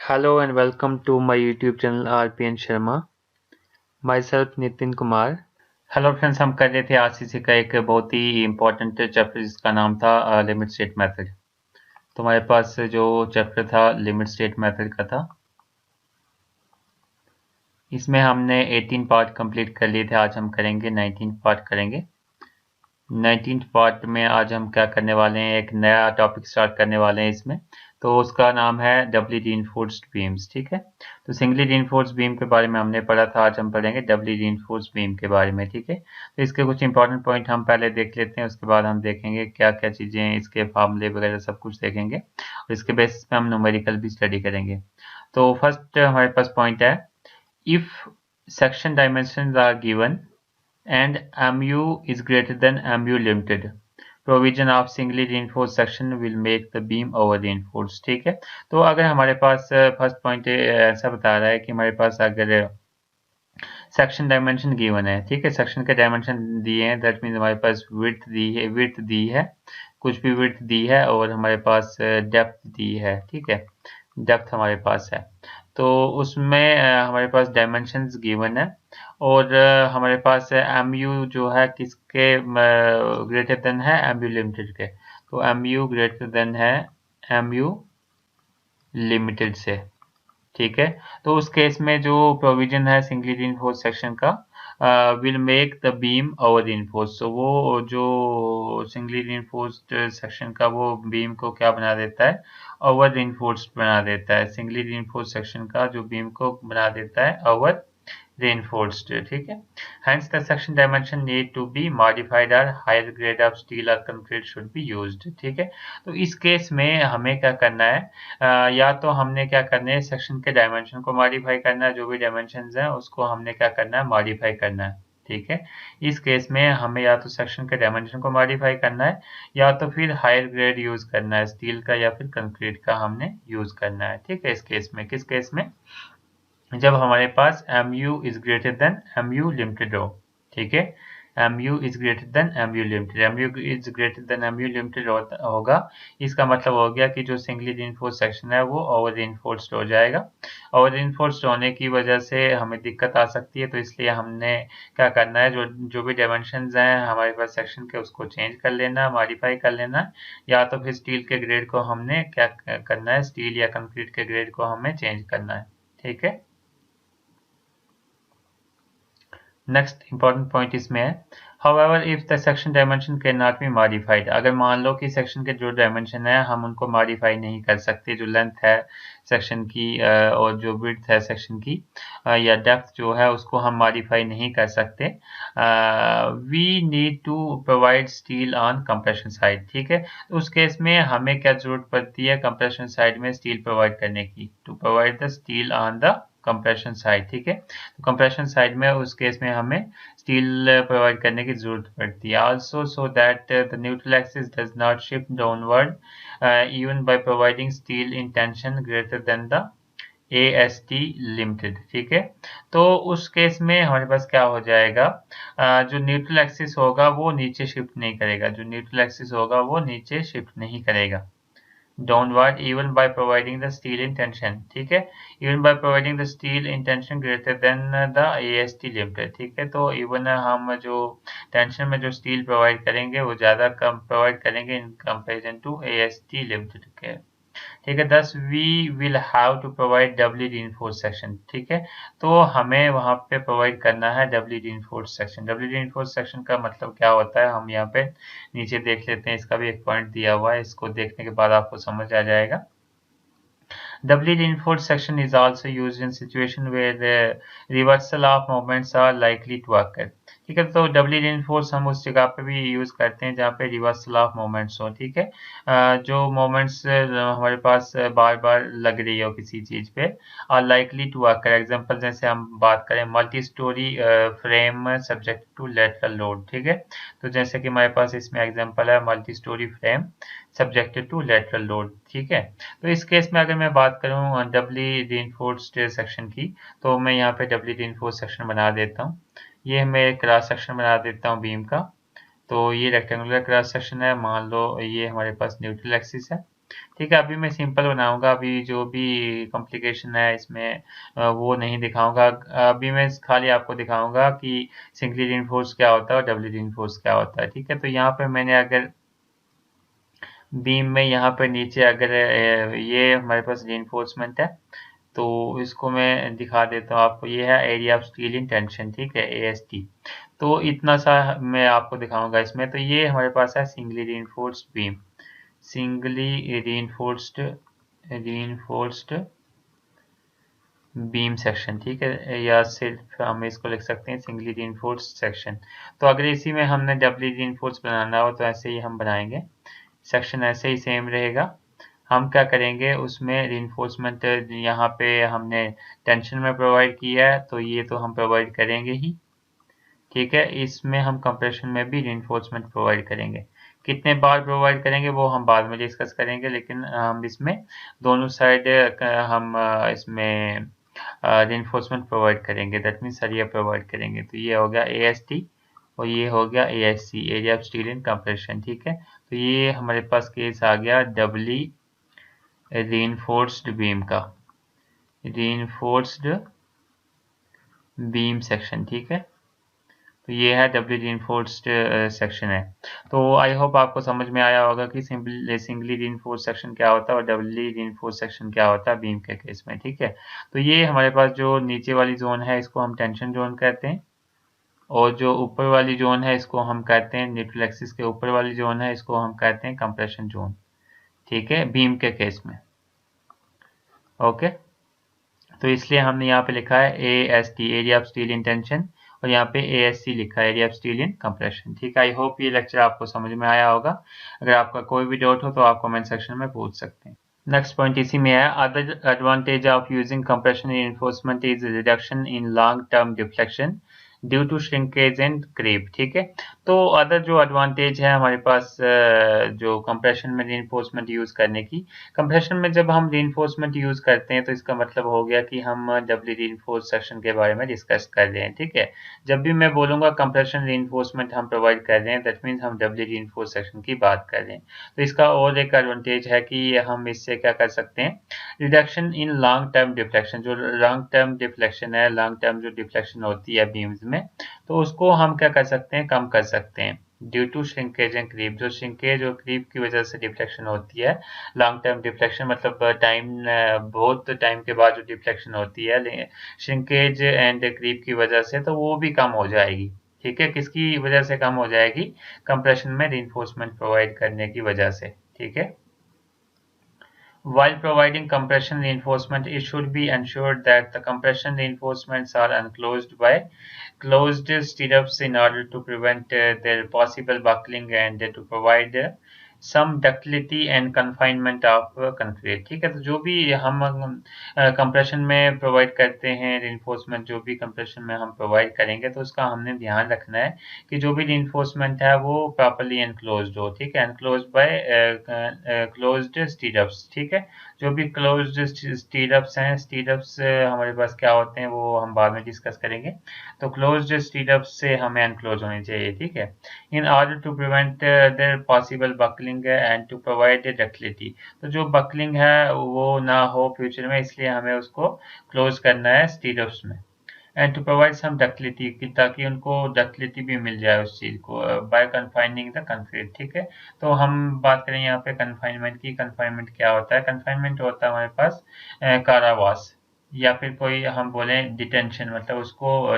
Hello and welcome to my YouTube channel RPN Sharma. Myself Nitin Kumar. Hello friends, हम कर रहे थे RCC का एक बहुत ही इम्पोर्टेंट चैप्टर जिसका नाम था लिमिट स्टेट मेथड। तो हमारे पास जो चैप्टर था लिमिट स्टेट मेथड का था, इसमें हमने 18 पार्ट कंप्लीट कर लिए थे। आज हम करेंगे 19 पार्ट करेंगे। 19th पार्ट में आज हम क्या करने वाले हैं, एक नया टॉपिक स्टार्ट करने वाले हैं इसमें। तो उसका नाम है डबली रीइंफोर्स्ड बीम्स। ठीक है, तो सिंगली रीइंफोर्स्ड बीम के बारे में हमने पढ़ा था, आज हम पढ़ेंगे डबली रीइंफोर्स्ड बीम के बारे में। ठीक है, तो इसके कुछ इंपॉर्टेंट पॉइंट हम पहले देख लेते हैं, उसके बाद हम देखेंगे क्या क्या चीज़ें, इसके फार्मूले वगैरह सब कुछ देखेंगे और इसके बेसिस पे हम न्यूमेरिकल भी स्टडी करेंगे। तो फर्स्ट हमारे पास पॉइंट है, if section dimensions are given and mu is greater than mu limited, provision of singly reinforced section will make the beam over reinforced। ठीक है, तो अगर हमारे पास फर्स्ट पॉइंट ऐसा बता रहा है कि हमारे पास अगर सेक्शन डायमेंशन गिवन है, ठीक है, सेक्शन के डायमेंशन दिए हैं, दैट मीन्स हमारे पास विड्थ दी है, कुछ भी विड्थ दी है और हमारे पास डेप्थ दी है। ठीक है, डेप्थ हमारे पास है, तो उसमें हमारे पास डायमेंशंस गिवन है और हमारे पास एम यू जो है किसके ग्रेटर देन है, एम यू लिमिटेड के। तो एम यू ग्रेटर देन है एम यू लिमिटेड से। ठीक है, तो उस केस में जो प्रोविजन है सिंगली रीइंफोर्स्ड सेक्शन का, will make the beam over reinforced. तो वो जो सिंगली रीइंफोर्स्ड सेक्शन का वो बीम को क्या बना देता है, ओवर रीइंफोर्स्ड बना देता है। सिंगली रीइंफोर्स्ड सेक्शन का जो बीम को बना देता है ओवर reinforced। ठीक है, hence the section dimension need to be modified or higher grade of steel or concrete should be used। ठीक है, तो इस केस में हमें क्या करना है, या तो हमने क्या करना है, सेक्शन के डायमेंशन को मॉडिफाई करना है, जो भी डायमेंशंस हैं उसको हमने क्या करना है, मॉडिफाई करना है। ठीक है, इस केस में हमें या तो सेक्शन के डायमेंशन को मॉडिफाई करना है या तो फिर हायर ग्रेड यूज करना है, स्टील का या फिर कंक्रीट का हमने यूज करना है। ठीक है, इस केस में, किस केस में, जब हमारे पास mu is greater than mu limited हो। ठीक है, mu is greater than mu limited, mu is greater than mu limited होगा, इसका मतलब हो गया कि जो सिंगली रीइंफोर्स्ड सेक्शन है वो ओवर रीइंफोर्स्ड हो जाएगा। ओवर रीइंफोर्स्ड होने की वजह से हमें दिक्कत आ सकती है, तो इसलिए हमने क्या करना है, जो जो भी डायमेंशंस हैं हमारे पास सेक्शन के उसको चेंज कर लेना, मॉडिफाई कर लेना, या तो फिर स्टील के ग्रेड को हमने क्या करना है, स्टील या कंक्रीट के ग्रेड को हमें चेंज करना है। ठीक है, नेक्स्ट इंपॉर्टेंट पॉइंट इसमें है, however if the section dimension can not be modified. अगर मान लो कि सेक्शन के जो डायमेंशन है हम उनको मॉडिफाई नहीं कर सकते, जो लेंथ है सेक्शन की और जो विड्थ है सेक्शन की या डेप्थ जो है उसको हम मॉडिफाई नहीं कर सकते, we need to provide steel on compression side. ठीक है, तो उस केस में हमें क्या जरूरत पड़ती है, कंप्रेशन साइड में स्टील प्रोवाइड करने की, to provide the steel on the compression side. ठीक है, तो कंप्रेशन साइड में उस केस में हमें स्टील प्रोवाइड करने की जरूरत पड़ती है, also so that the neutral axis does not shift downward even by providing steel in tension greater than the AST limited. ठीक है, तो उस केस में हमारे पास क्या हो जाएगा, जो न्यूट्रल एक्सिस होगा वो नीचे शिफ्ट नहीं करेगा, जो न्यूट्रल एक्सिस होगा वो नीचे शिफ्ट नहीं करेगा downward even by providing the steel in tension। ठीक है, even by providing the steel in tension greater than the AST limited। ठीक है, तो even हम जो टेंशन में जो स्टील प्रोवाइड करेंगे वो ज़्यादा कम प्रोवाइड करेंगे in comparison to AST limited के। ठीक है, thus we will have to provide doubly reinforced section. ठीक है, तो हमें वहाँ पे प्रोवाइड करना है doubly reinforced section. Doubly reinforced section का मतलब क्या होता है, हम यहाँ पे नीचे देख लेते हैं, इसका भी एक पॉइंट दिया हुआ है, इसको देखने के बाद आपको समझ आ जाएगा। Doubly reinforced section is also used in situation where the reversal of moments are likely to occur। ठीक है, तो डबली रीइंफोर्स हम उस जगह पे भी यूज करते हैं जहाँ पे रिवर्सल ऑफ मोमेंट्स हो। ठीक है, जो मोमेंट्स हमारे पास बार बार लग रही हो किसी चीज पे, और लाइकली टू अकर। एग्जांपल जैसे हम बात करें multi storey frame subject to lateral load. ठीक है, तो जैसे कि हमारे पास इसमें एग्जांपल है multi storey frame subjected to lateral load. ठीक है, तो इस केस में अगर मैं बात करूं डबली रीइंफोर्स्ड सेक्शन की, तो मैं यहाँ पे डबली रीइंफोर्स्ड सेक्शन बना देता हूँ। ये मैं क्रॉस सेक्शन बना देता हूँ बीम का, तो ये रेक्टेंगुलर क्रॉस सेक्शन है, मान लो ये हमारे पास न्यूट्रल एक्सिस है। ठीक है, अभी मैं सिंपल बनाऊंगा, अभी जो भी कॉम्प्लिकेशन है इसमें वो नहीं दिखाऊंगा। अभी मैं खाली आपको दिखाऊंगा कि सिंगली रीइंफोर्स क्या होता है और डबली रीइंफोर्स क्या होता है। ठीक है, तो यहाँ पे मैंने अगर बीम में यहाँ पे नीचे अगर ये हमारे पास रीइंफोर्समेंट है, तो इसको मैं दिखा देता हूँ आपको। ये है area of steel in tension, ठीक है, AST। तो इतना सा मैं आपको दिखाऊंगा इसमें। तो ये हमारे पास है singly reinforced beam, singly reinforced beam section, ठीक है, या सिर्फ हम इसको लिख सकते हैं सिंगली रीइंफोर्स्ड सेक्शन। तो अगर इसी में हमने डबली रीइंफोर्स बनाना हो तो ऐसे ही हम बनाएंगे, सेक्शन ऐसे ही सेम रहेगा। हम क्या करेंगे उसमें रीइंफोर्समेंट, यहाँ पे हमने टेंशन में प्रोवाइड किया है तो ये तो हम प्रोवाइड करेंगे ही, ठीक है। इसमें हम कंप्रेशन में भी रीइंफोर्समेंट प्रोवाइड करेंगे। कितने बार प्रोवाइड करेंगे वो हम बाद में डिस्कस करेंगे, लेकिन हम इसमें दोनों साइड हम इसमें रीइंफोर्समेंट प्रोवाइड करेंगे, दैट मीन्स सरिया प्रोवाइड करेंगे। तो ये हो गया AST और ये हो गया ASC, area of steel in compression, ठीक है। तो ये हमारे पास केस आ गया डबली रीइंफोर्स्ड बीम का, रीइंफोर्स्ड बीम सेक्शन, ठीक है। तो ये है डबली रीइंफोर्स्ड सेक्शन है। तो आई होप आपको समझ में आया होगा कि सिंगली रीइंफोर्स्ड सेक्शन क्या होता है और डबली रीइंफोर्स्ड सेक्शन क्या होता है बीम के केस में, ठीक है। तो ये हमारे पास जो नीचे वाली जोन है इसको हम टेंशन जोन कहते हैं, और जो ऊपर वाली जोन है इसको हम कहते हैं, न्यूट्रल एक्सिस के ऊपर वाली जोन है इसको हम कहते हैं कंप्रेशन जोन, ठीक है, बीम के केस में। ओके, तो इसलिए हमने यहाँ पे लिखा है AST, area of steel in tension, और यहाँ पे ASC लिखा है, area of steel in compression, ठीक है। आई होप ये लेक्चर आपको समझ में आया होगा। अगर आपका कोई भी डाउट हो तो आप कमेंट सेक्शन में पूछ सकते हैं। नेक्स्ट पॉइंट इसी में है, other advantage of using compression reinforcement is reduction in long term deflection due to shrinkage and creep, ठीक है। तो अदर जो एडवांटेज है हमारे पास जो कंप्रेशन में रीइंफोर्समेंट यूज करने की, कंप्रेशन में जब हम रीइंफोर्समेंट यूज करते हैं तो इसका मतलब हो गया कि हम डबली रीइंफोर्स सेक्शन के बारे में डिस्कस कर रहे हैं, ठीक है। जब भी मैं बोलूंगा कंप्रेशन रीइंफोर्समेंट हम प्रोवाइड कर रहे हैं, दैट मीन्स हम डबली रीइंफोर्स सेक्शन की बात कर रहे हैं। तो इसका और एक एडवांटेज है कि हम इससे क्या कर सकते हैं, reduction in long term deflection, जो लॉन्ग टर्म डिफ्लेक्शन है, लॉन्ग टर्म जो डिफ्लेक्शन होती है बीम्स में, तो उसको हम क्या कर सकते हैं, कम कर सकते हैं due to shrinkage and creep. जो श्रिंकेज और क्रीप की वजह से डिफ्लेक्शन होती है, लॉन्ग टर्म डिफ्लेक्शन मतलब टाइम, बहुत टाइम के बाद जो डिफ्लेक्शन होती है श्रिंकेज एंड क्रीप की वजह से, तो वो भी कम हो जाएगी, ठीक है। किसकी वजह से कम हो जाएगी, कंप्रेशन में रीइंफोर्समेंट प्रोवाइड करने की वजह से, ठीक है। While providing compression reinforcement, it should be ensured that the compression reinforcements are enclosed by closed stirrups in order to prevent their possible buckling and to provide some ductility and confinement of concrete, ठीक है। तो जो भी हम compression में provide करते हैं reinforcement, जो भी कंप्रेशन में हम प्रोवाइड करेंगे तो उसका हमने ध्यान रखना है कि जो भी रीइंफोर्समेंट है वो प्रॉपर्ली एनक्लोज्ड हो, ठीक है, एनक्लोज्ड बाय क्लोज्ड स्टीरअप्स, ठीक है। जो भी क्लोज्ड स्टीरअप्स हैं, स्टीरअप्स हमारे पास क्या होते हैं वो हम बाद में डिस्कस करेंगे। तो क्लोज्ड स्टीरअप्स से हमें एनक्लोज होनी चाहिए, ठीक है, in order to prevent their possible buckling and to provide ductility. तो जो बकलिंग है वो ना हो फ्यूचर में, इसलिए हमें उसको क्लोज करना है स्टीरअप्स में, and to provide some ductility, ताकि उनको डक्टिलिटी भी मिल जाए उस चीज को, बाय कन्फाइनिंग द कंक्रीट, ठीक है। तो हम बात करें यहाँ पे कन्फाइनमेंट की। कन्फाइनमेंट क्या होता है, कन्फाइनमेंट होता है हमारे पास कारावास, या फिर कोई हम बोले डिटेंशन, मतलब उसको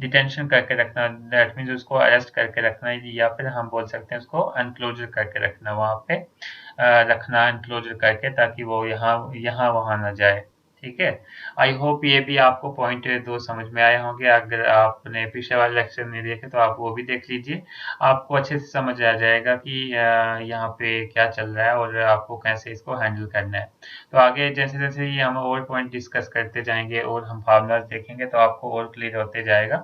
डिटेंशन करके रखना, दैट मीन्स उसको अरेस्ट करके रखना, या फिर हम बोल सकते हैं उसको एनक्लोजर करके रखना, वहाँ पे रखना एनक्लोजर करके, ताकि वो यहाँ वहाँ ना जाए, ठीक है। आई होप ये भी आपको पॉइंट दो समझ में आए होंगे। अगर आपने पिछले वाले लेक्चर नहीं देखे तो आप वो भी देख लीजिए, आपको अच्छे से समझ आ जाएगा कि यहाँ पे क्या चल रहा है और आपको कैसे इसको हैंडल करना है। तो आगे जैसे जैसे ही हम और पॉइंट डिस्कस करते जाएंगे और हम फार्मूलाज देखेंगे तो आपको और क्लियर होते जाएगा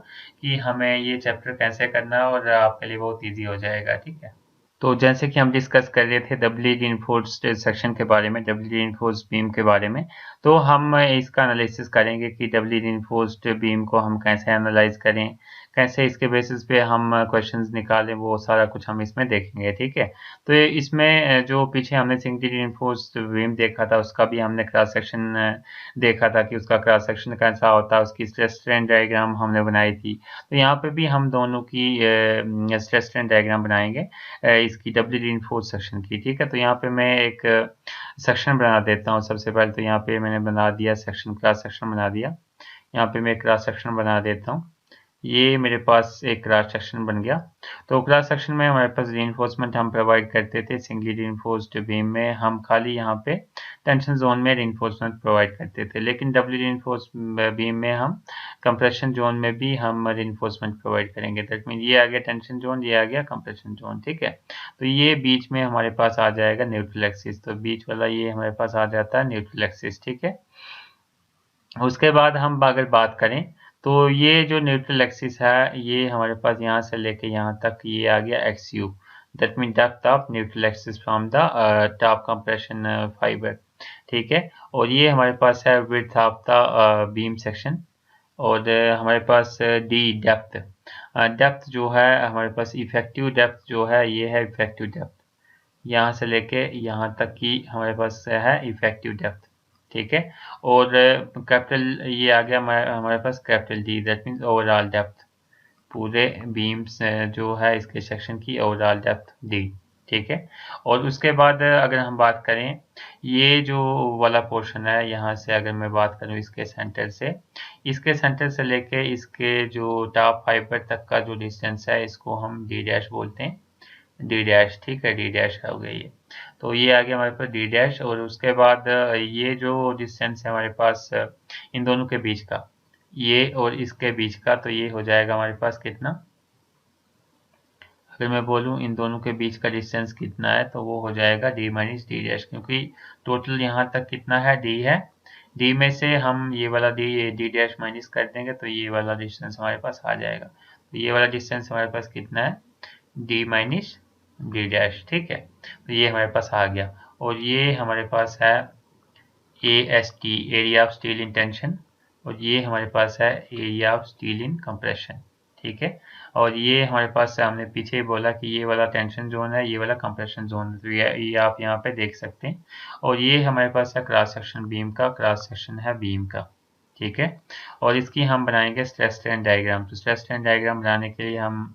कि हमें ये चैप्टर कैसे करना है, और आपके लिए बहुत ईजी हो जाएगा, ठीक है। तो जैसे कि हम डिस्कस कर रहे थे डबली रीइंफोर्स्ड सेक्शन के बारे में, डबली रीइंफोर्स्ड बीम के बारे में, तो हम इसका एनालिसिस करेंगे कि डबली रीइंफोर्स्ड बीम को हम कैसे एनालाइज करें, कैसे इसके बेसिस पे हम क्वेश्चंस निकालें, वो सारा कुछ हम इसमें देखेंगे, ठीक है। तो इसमें जो पीछे हमने सिंगली रिइंफोर्स्ड बीम देखा था, उसका भी हमने क्रॉस सेक्शन देखा था कि उसका क्रॉस सेक्शन कैसा होता है, उसकी स्ट्रेस स्ट्रेन डायग्राम हमने बनाई थी। तो यहाँ पे भी हम दोनों की स्ट्रेस स्ट्रेन डायग्राम बनाएंगे इसकी डबली रिइंफोर्स्ड सेक्शन की, ठीक है। तो यहाँ पे मैं एक सेक्शन बना देता हूँ। सबसे पहले तो यहाँ पे मैंने बना दिया सेक्शन, क्रॉस सेक्शन बना दिया। यहाँ पे मैं क्रॉस सेक्शन बना देता हूँ। ये मेरे पास एक क्रॉस सेक्शन बन गया। तो क्रॉस सेक्शन में हमारे पास रीइंफोर्समेंट हम प्रोवाइड करते थे सिंगली रीइंफोर्स्ड बीम में। हम खाली यहाँ पे टेंशन जोन में रीइंफोर्समेंट प्रोवाइड करते थे, लेकिन डबली रीइंफोर्स्ड बीम में हम कंप्रेशन जोन में भी हम रीइंफोर्समेंट प्रोवाइड करेंगे। दैट मीन ये आ गया टेंशन जोन, ये आ गया कंप्रेशन जोन, ठीक है। तो ये बीच में हमारे पास आ जाएगा न्यूट्रल एक्सिस। तो बीच वाला ये हमारे पास आ जाता है न्यूट्रल एक्सिस, ठीक है। उसके बाद हम अगर बात करें तो ये जो न्यूट्रल एक्सिस है, ये हमारे पास यहाँ से लेके यहाँ तक ये आ गया XU। That mean depth of neutral axis from the top compression fibre, ठीक है। और ये हमारे पास है width of the beam section. और हमारे पास D डेप्थ, डेप्थ जो है हमारे पास इफेक्टिव डेप्थ जो है, ये है इफेक्टिव डेप्थ। यहाँ से लेके यहाँ तक की हमारे पास है इफेक्टिव डेप्थ, ठीक है। और कैपिटल ये आ गया हमारे पास capital D, that means overall depth, पूरे बीम्स जो है इसके सेक्शन की ओवरऑल डेप्थ D, ठीक है। और उसके बाद अगर हम बात करें, ये जो वाला पोर्शन है, यहाँ से अगर मैं बात करूँ इसके सेंटर से लेके इसके जो टॉप फाइबर तक का जो डिस्टेंस है, इसको हम D डैश बोलते हैं। D डैश, ठीक है, D डैश हो गया ये। तो ये आ गया हमारे पास D डैश। और उसके बाद ये जो डिस्टेंस है हमारे पास इन दोनों के बीच का, ये और इसके बीच का, तो ये हो जाएगा हमारे पास कितना, अगर मैं बोलूँ इन दोनों के बीच का डिस्टेंस कितना है, तो वो हो जाएगा D माइनस D डैश, क्योंकि टोटल यहाँ तक कितना है, D है। D में से हम ये वाला D डैश माइनस कर देंगे, तो ये वाला डिस्टेंस हमारे पास आ जाएगा। तो ये वाला डिस्टेंस हमारे पास कितना है, D माइनस D डैश, ठीक है। तो ये हमारे पास आ गया। और ये हमारे पास है AST, area of steel in tension. और ये हमारे पास है area of steel in compression, ठीक है। और ये हमारे पास हमने पीछे ही बोला कि ये वाला टेंशन जोन है, ये वाला कंप्रेशन जोन है। तो ये आप यहाँ पे देख सकते हैं। और ये हमारे पास है क्रॉस सेक्शन बीम का, क्रॉस सेक्शन है बीम का, ठीक है। और इसकी हम बनाएंगे स्ट्रेस स्ट्रेन डायग्राम। तो स्ट्रेस स्ट्रेन डायग्राम बनाने के लिए हम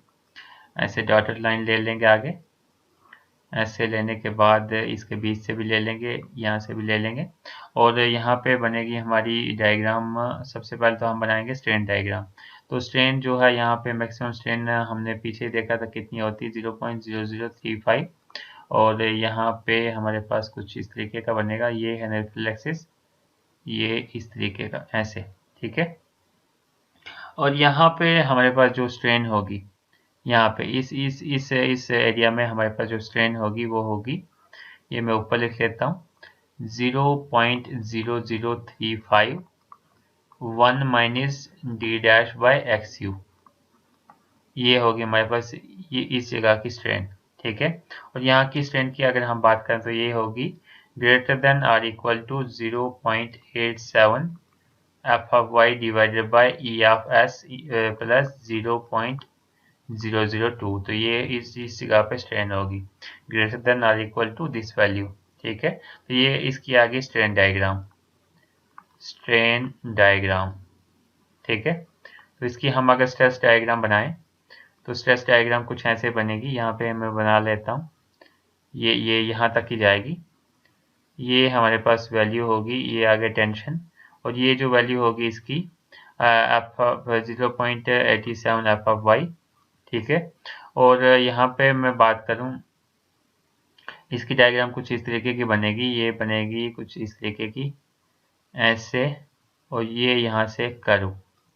ऐसे डॉटेड लाइन ले लेंगे आगे। ऐसे लेने के बाद इसके बीच से भी ले लेंगे, यहाँ से भी ले लेंगे। और यहाँ पे बनेगी हमारी डायग्राम। सबसे पहले तो हम बनाएंगे स्ट्रेन डायग्राम। तो स्ट्रेन जो है, यहाँ पे मैक्सिमम स्ट्रेन हमने पीछे देखा था कितनी होती है, 0.0035। और यहाँ पे हमारे पास कुछ इस तरीके का बनेगा। ये है न्यूट्रल एक्सिस, ये इस तरीके का ऐसे, ठीक है। और यहाँ पे हमारे पास जो स्ट्रेन होगी, यहाँ पे इस एरिया में हमारे पास जो स्ट्रेन होगी वो होगी, ये मैं ऊपर लिख लेता हूँ, 0.0035 1 minus D dash by XU। ये होगी हमारे पास ये इस जगह की स्ट्रेन, ठीक है। और यहाँ की स्ट्रेन की अगर हम बात करें तो ये होगी greater than or equal to 0.87 F of Y divided by E of S plus 0.002। तो ये इस जगह पे स्ट्रेन होगी greater than or equal to this value, ठीक है। तो ये इसकी आगे स्ट्रेन डायग्राम, ठीक है। तो इसकी हम अगर स्ट्रेस डायग्राम बनाएं तो स्ट्रेस डायग्राम कुछ ऐसे बनेगी। यहाँ पे मैं बना लेता हूँ, ये यहाँ तक ही जाएगी। ये हमारे पास वैल्यू होगी, ये आगे टेंशन। और ये जो वैल्यू होगी इसकी F 0.87 F ऑफ Y, ठीक है। और यहाँ पे मैं बात करूँ, इसकी डायग्राम कुछ इस तरीके की बनेगी। ये बनेगी कुछ इस तरीके की ऐसे, और ये यहाँ से करो,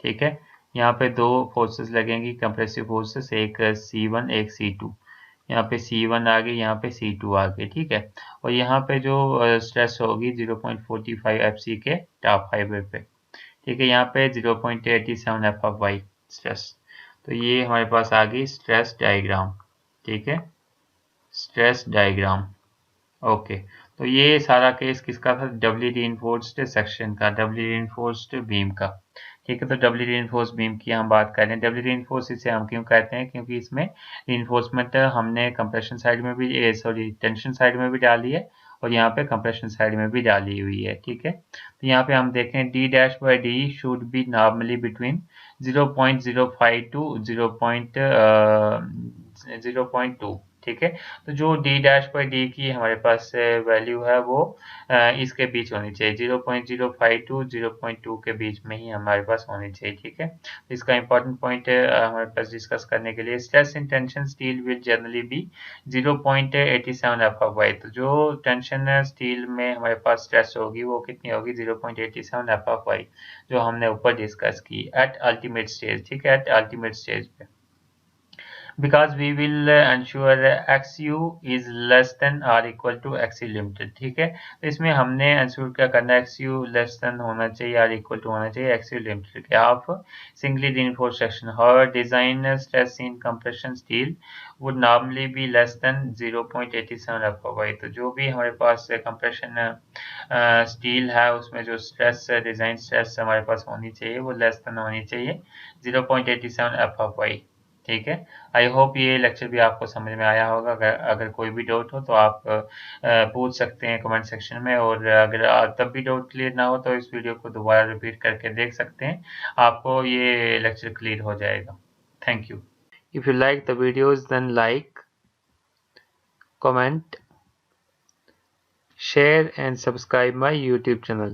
ठीक है। यहाँ पे दो फोर्सेस लगेंगी, कंप्रेसिव फोर्सेस, एक C1 एक C2। यहाँ पे C1 आ गई, यहाँ पे C2 आ गई, ठीक है। और यहाँ पे जो स्ट्रेस होगी 0.45 FC के टॉप फाइबर पे, ठीक है। यहाँ पे 0.87 F ऑफ Y स्ट्रेस। तो ये हमारे पास आ गई स्ट्रेस डायग्राम, ठीक है, स्ट्रेस डायग्राम, ओके। तो ये सारा केस किसका था, डबली रीइंफोर्स्ड सेक्शन का, डबली रीइंफोर्स्ड बीम का, ठीक है। तो डबली रीइंफोर्स बीम की हम बात कर रहे हैं। डबली रीइंफोर्स इसे हम क्यों कहते हैं, क्योंकि इसमें रीइंफोर्समेंट हमने कंप्रेशन साइड में भी टेंशन साइड में भी डाली है और यहाँ पे कंप्रेशन साइड में भी डाली हुई है। ठीक है। तो यहाँ पे हम देखें D dash by D should be normally between 0.05 to 0.2। ठीक है। तो जो डी डैश बाई डी की हमारे पास वैल्यू है वो इसके बीच होनी चाहिए, 0.05 टू 0.2 के बीच में ही हमारे पास होनी चाहिए। ठीक है। इसका इंपॉर्टेंट पॉइंट हमारे पास डिस्कस करने के लिए, stress in tension steel will generally be 0.87 f y. तो जो टेंशन स्टील में हमारे पास स्ट्रेस होगी वो कितनी होगी, 0.87 एफ.वाई, जो हमने ऊपर डिस्कस की एट अल्टीमेट स्टेज। ठीक है, एट अल्टीमेट स्टेज पे, because we will ensure xu is less than or equal to xu limited। ठीक है। तो इसमें हमने ensure क्या करना है, xu less than होना चाहिए or equal to होना चाहिए xu limited के of singly reinforced section। However, design stress in compression steel would normally be less than 0.87 f.y। तो जो भी हमारे पास कंप्रेशन स्टील है उसमें जो स्ट्रेस डिजाइन स्ट्रेस हमारे पास होनी चाहिए वो लेस देन होनी चाहिए 0.87 f.y। ठीक है। आई होप ये लेक्चर भी आपको समझ में आया होगा। अगर कोई भी डाउट हो तो आप पूछ सकते हैं कमेंट सेक्शन में, और अगर तब भी डाउट क्लियर ना हो तो इस वीडियो को दोबारा रिपीट करके देख सकते हैं, आपको ये लेक्चर क्लियर हो जाएगा। Thank you. If you like the videos then like, comment, share and subscribe my YouTube channel.